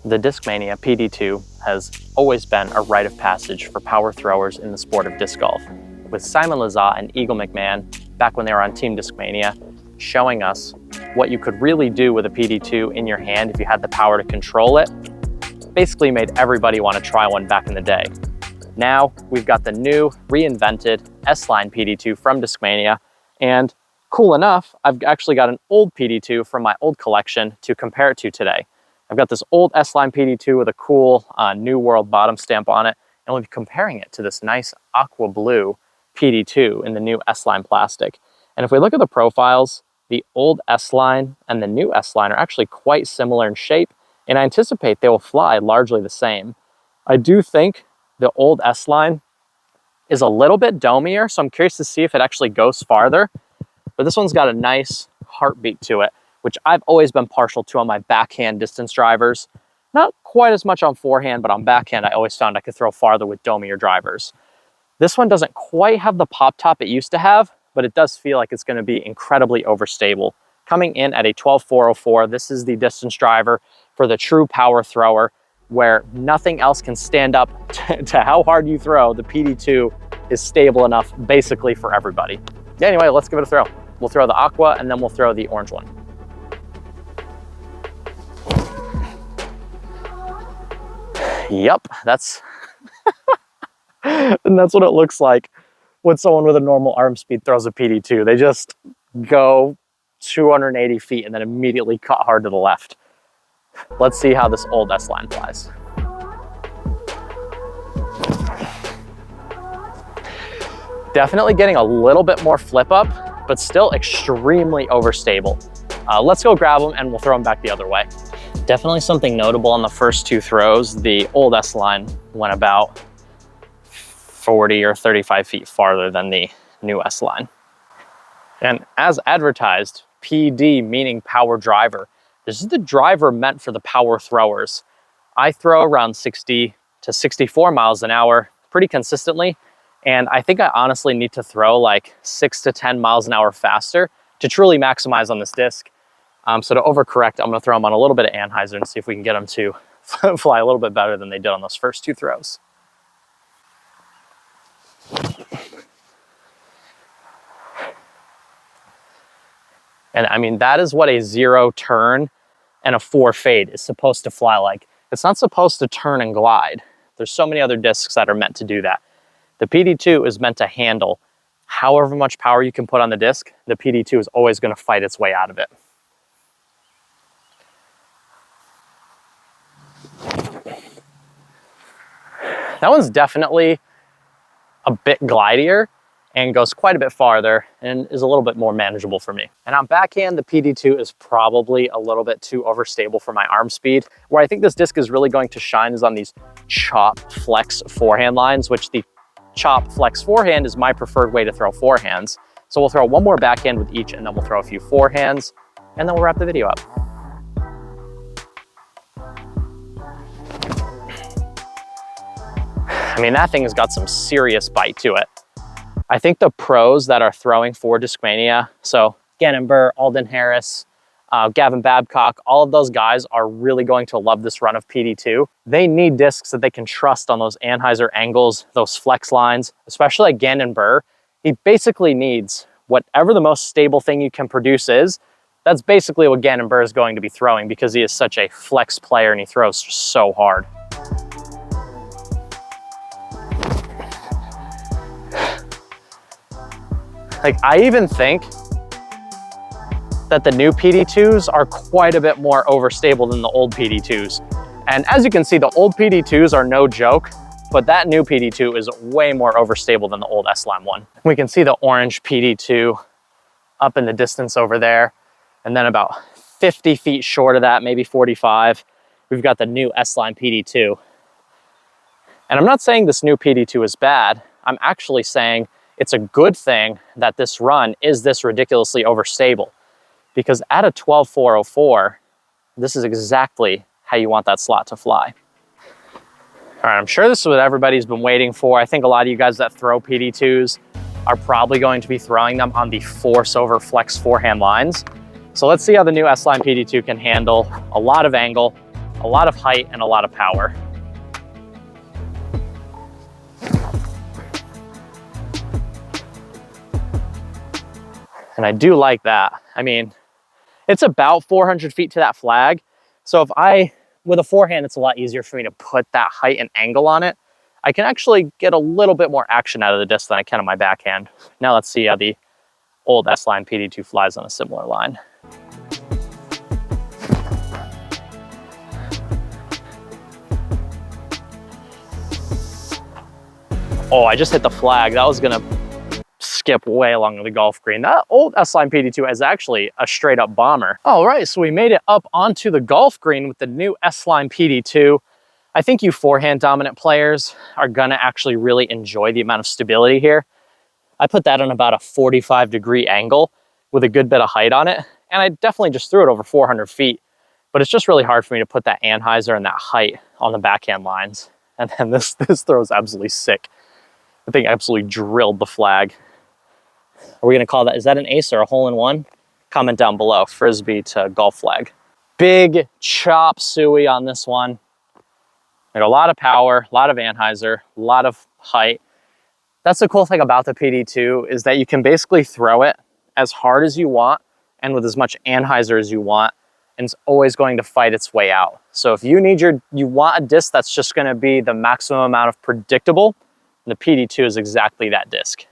The Discmania PD2 has always been a rite of passage for power throwers in the sport of disc golf, with Simon Lizotte and Eagle McMahon, back when they were on Team Discmania, showing us what you could really do with a PD2 in your hand if you had the power to control it. Basically made everybody want to try one back in the day. Now we've got the new reinvented S-Line PD2 from Discmania, and cool enough, I've actually got an old PD2 from my old collection to compare it to today. I've got this old S-Line PD2 with a cool New World bottom stamp on it, and we'll be comparing it to this nice aqua blue PD2 in the new S-Line plastic. And if we look at the profiles, the old S-Line and the new S-Line are actually quite similar in shape, and I anticipate they will fly largely the same. I do think the old S-Line is a little bit domier, so I'm curious to see if it actually goes farther. But this one's got a nice heartbeat to it, which I've always been partial to on my backhand distance drivers. Not quite as much on forehand, but on backhand, I always found I could throw farther with domier drivers. This one doesn't quite have the pop top it used to have, but it does feel like it's going to be incredibly overstable. Coming in at a 12.404, this is the distance driver for the true power thrower, where nothing else can stand up to how hard you throw. The PD2 is stable enough basically for everybody. Anyway, let's give it a throw. We'll throw the aqua and then we'll throw the orange one. Yep, that's and that's what it looks like when someone with a normal arm speed throws a PD2. They just go 280 feet and then immediately cut hard to the left. Let's see how this old S-Line flies. Definitely getting a little bit more flip up, but still extremely overstable. Let's go grab them and we'll throw them back the other way. Definitely something notable on the first two throws. The old S-Line went about 40 or 35 feet farther than the new S-Line. And as advertised, PD meaning power driver. This is the driver meant for the power throwers. I throw around 60 to 64 miles an hour pretty consistently. And I think I honestly need to throw like 6 to 10 miles an hour faster to truly maximize on this disc. So to overcorrect, I'm gonna throw them on a little bit of anhyzer and see if we can get them to fly a little bit better than they did on those first two throws. And I mean, that is what a 0 turn and a 4 fade is supposed to fly like. It's not supposed to turn and glide. There's so many other discs that are meant to do that. The PD2 is meant to handle however much power you can put on the disc. The PD2 is always going to fight its way out of it. That one's definitely a bit glidier and goes quite a bit farther and is a little bit more manageable for me. And on backhand, the PD2 is probably a little bit too overstable for my arm speed. Where I think this disc is really going to shine is on these chop flex forehand lines, which the chop flex forehand is my preferred way to throw forehands. So we'll throw one more backhand with each and then we'll throw a few forehands and then we'll wrap the video up. I mean, that thing has got some serious bite to it. I think the pros that are throwing for Discmania, so Gannon Buhr, Alden Harris, Gavin Babcock, all of those guys are really going to love this run of PD2. They need discs that they can trust on those anhyzer angles, those flex lines, especially like Gannon Buhr. He basically needs whatever the most stable thing you can produce is. That's basically what Gannon Buhr is going to be throwing because he is such a flex player and he throws so hard. Like, I even think that the new PD2s are quite a bit more overstable than the old PD2s. And as you can see, the old PD2s are no joke, but that new PD2 is way more overstable than the old S-Line one. We can see the orange PD2 up in the distance over there. And then about 50 feet short of that, maybe 45, we've got the new S-Line PD2. And I'm not saying this new PD2 is bad. I'm actually saying it's a good thing that this run is this ridiculously overstable, because at a 12.404, this is exactly how you want that slot to fly. All right, I'm sure this is what everybody's been waiting for. I think a lot of you guys that throw PD2s are probably going to be throwing them on the force over flex forehand lines. So let's see how the new S-Line PD2 can handle a lot of angle, a lot of height and a lot of power. And I do like that. I mean, it's about 400 feet to that flag. So with a forehand, it's a lot easier for me to put that height and angle on it. I can actually get a little bit more action out of the disc than I can on my backhand. Now let's see how the old S-Line PD2 flies on a similar line. Oh, I just hit the flag. That was gonna skip way along the golf green. That old S-Line PD2 is actually a straight up bomber. All right, so we made it up onto the golf green with the new S-Line PD2. I think you forehand dominant players are gonna actually really enjoy the amount of stability here. I put that on about a 45-degree angle with a good bit of height on it, and I definitely just threw it over 400 feet, but it's just really hard for me to put that anhyzer and that height on the backhand lines. And then this throw is absolutely sick. The thing absolutely drilled the flag. Are we gonna call that, is that an ace or a hole-in-one? Comment down below, Frisbee to golf flag. Big chop suey on this one. Like a lot of power, a lot of anhyzer, a lot of height. That's the cool thing about the PD2 is that you can basically throw it as hard as you want and with as much anhyzer as you want, and it's always going to fight its way out. So if you want a disc that's just gonna be the maximum amount of predictable, the PD2 is exactly that disc.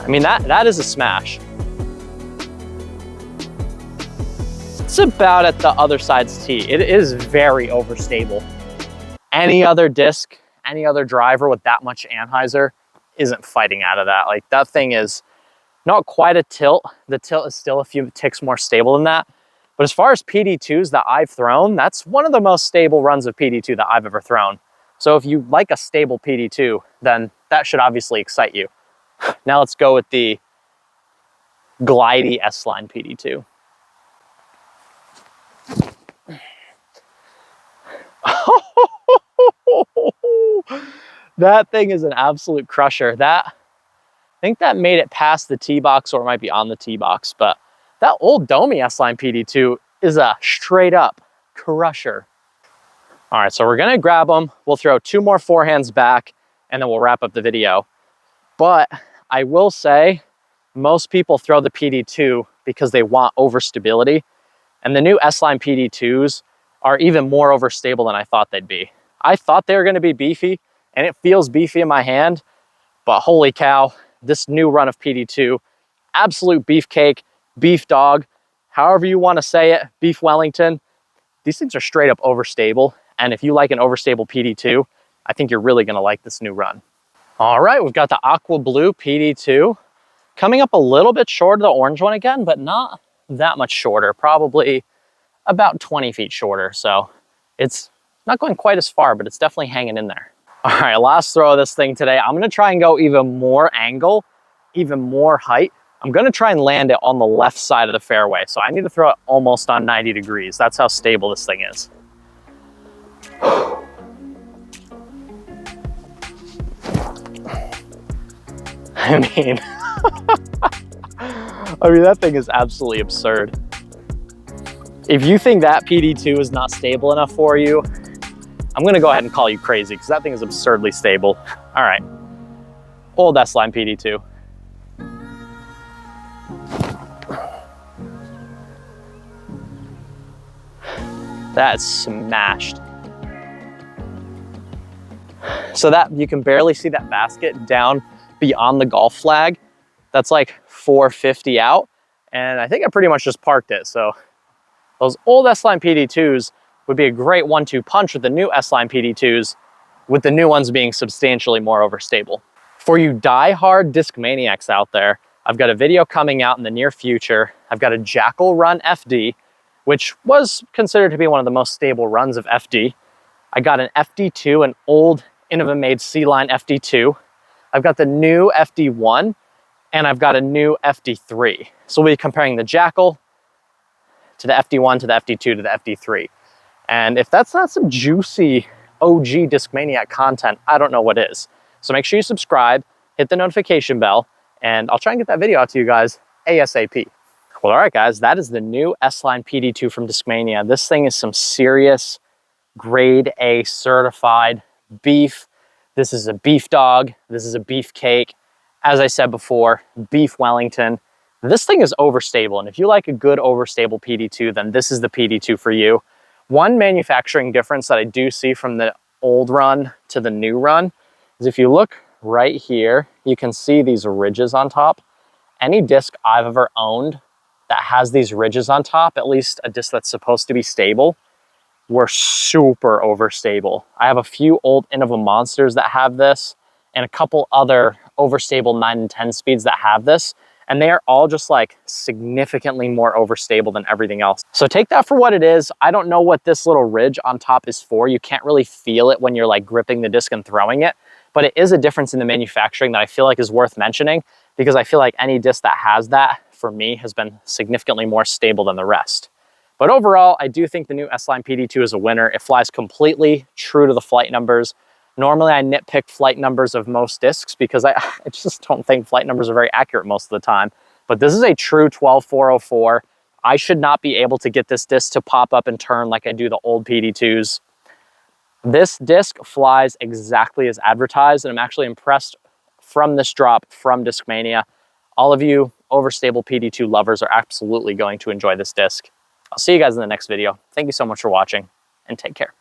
I mean, that is a smash. It's about at the other side's tee. It is very overstable. Any other disc, any other driver with that much anhyzer isn't fighting out of that. Like, that thing is not quite a tilt. The tilt is still a few ticks more stable than that. But as far as PD2s that I've thrown, that's one of the most stable runs of PD2 that I've ever thrown. So if you like a stable PD2, then that should obviously excite you. Now let's go with the glidey S-Line PD2. That thing is an absolute crusher. I think that made it past the tee box, or it might be on the tee box, but that old Domi S-Line PD2 is a straight up crusher. All right, so we're gonna grab them. We'll throw 2 more forehands back and then we'll wrap up the video. But I will say, most people throw the PD2 because they want overstability, and the new S-Line PD2s are even more overstable than I thought they'd be. I thought they were gonna be beefy, and it feels beefy in my hand, but holy cow, this new run of PD2, absolute beefcake, beef dog, however you wanna say it, beef Wellington. These things are straight up overstable, and if you like an overstable PD2, I think you're really gonna like this new run. All right, we've got the aqua blue PD2, coming up a little bit short of the orange one again, but not that much shorter, probably about 20 feet shorter. So it's not going quite as far, but it's definitely hanging in there. All right, last throw of this thing today. I'm gonna try and go even more angle, even more height. I'm gonna try and land it on the left side of the fairway. So I need to throw it almost on 90 degrees. That's how stable this thing is. I mean, that thing is absolutely absurd. If you think that PD2 is not stable enough for you, I'm gonna go ahead and call you crazy, because that thing is absurdly stable. All right, old S-Line PD2. That's smashed. So that, you can barely see that basket down beyond the golf flag. That's like 450 out, and I think I pretty much just parked it. So those old S-Line PD2s would be a great 1-2 punch with the new S-Line PD2s, with the new ones being substantially more overstable. For you die-hard disc maniacs out there, I've got a video coming out in the near future. I've got a Jackal Run FD, which was considered to be one of the most stable runs of FD. I got an FD2, an old Innova-made C-Line FD2. I've got the new FD1, and I've got a new FD3. So we'll be comparing the Jackal to the FD1 to the FD2 to the FD3. And if that's not some juicy OG Discmaniac content, I don't know what is. So make sure you subscribe, hit the notification bell, and I'll try and get that video out to you guys ASAP. Well, all right, guys, that is the new S-Line PD2 from Discmania. This thing is some serious grade A certified beef. This is a beef dog. This is a beef cake. As I said before, beef Wellington. This thing is overstable, and if you like a good overstable PD2, then this is the PD2 for you. One manufacturing difference that I do see from the old run to the new run is if you look right here, you can see these ridges on top. Any disc I've ever owned that has these ridges on top, at least a disc that's supposed to be stable, were super overstable. I have a few old Innova Monsters that have this and a couple other overstable 9 and 10 speeds that have this, and they are all just like significantly more overstable than everything else. So take that for what it is. I don't know what this little ridge on top is for. You can't really feel it when you're like gripping the disc and throwing it, but it is a difference in the manufacturing that I feel like is worth mentioning, because I feel like any disc that has that for me has been significantly more stable than the rest. But overall, I do think the new S-Line PD2 is a winner. It flies completely true to the flight numbers. Normally I nitpick flight numbers of most discs because I just don't think flight numbers are very accurate most of the time. But this is a true 12404. I should not be able to get this disc to pop up and turn like I do the old PD2s. This disc flies exactly as advertised, and I'm actually impressed from this drop from Discmania. All of you overstable PD2 lovers are absolutely going to enjoy this disc. I'll see you guys in the next video. Thank you so much for watching, and take care.